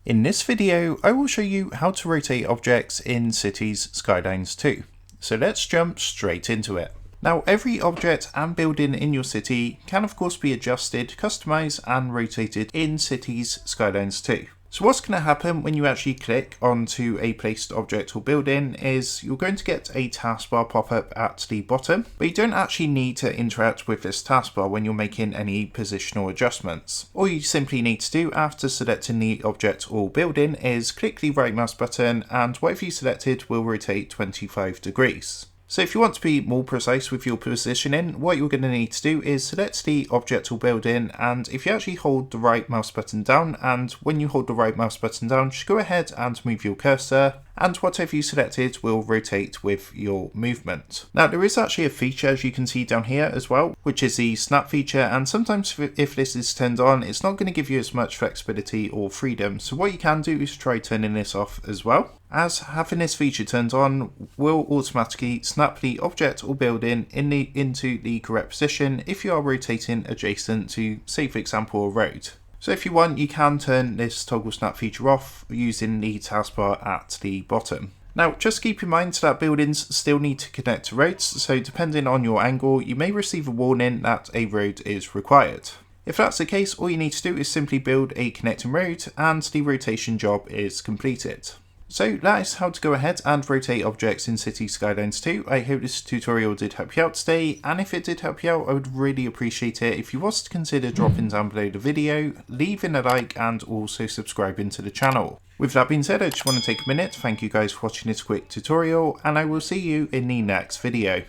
In this video, I will show you how to rotate objects in Cities Skylines 2. So let's jump straight into it. Now, every object and building in your city can of course be adjusted, customized and rotated in Cities Skylines 2. So what's going to happen when you actually click onto a placed object or building is you're going to get a taskbar pop up at the bottom, but you don't actually need to interact with this taskbar when you're making any positional adjustments. All you simply need to do after selecting the object or building is click the right mouse button and whatever you selected will rotate 25 degrees. So if you want to be more precise with your positioning, what you're going to need to do is select the object or building, and if you actually hold the right mouse button down, and when you hold the right mouse button down, just go ahead and move your cursor, and whatever you selected will rotate with your movement. Now there is actually a feature, as you can see down here as well, which is the snap feature, and sometimes if this is turned on, it's not going to give you as much flexibility or freedom. So what you can do is try turning this off as well, as having this feature turned on will automatically snap the object or building into the correct position if you are rotating adjacent to, say for example, a road. So if you want, you can turn this toggle snap feature off using the taskbar at the bottom. Now just keep in mind that buildings still need to connect to roads, so depending on your angle you may receive a warning that a road is required. If that's the case, all you need to do is simply build a connecting road and the rotation job is completed. So that is how to go ahead and rotate objects in Cities Skylines 2. I hope this tutorial did help you out today, and if it did help you out, I would really appreciate it if you was to consider dropping down below the video, leaving a like and also subscribing to the channel. With that being said, I just want to take a minute to thank you guys for watching this quick tutorial, and I will see you in the next video.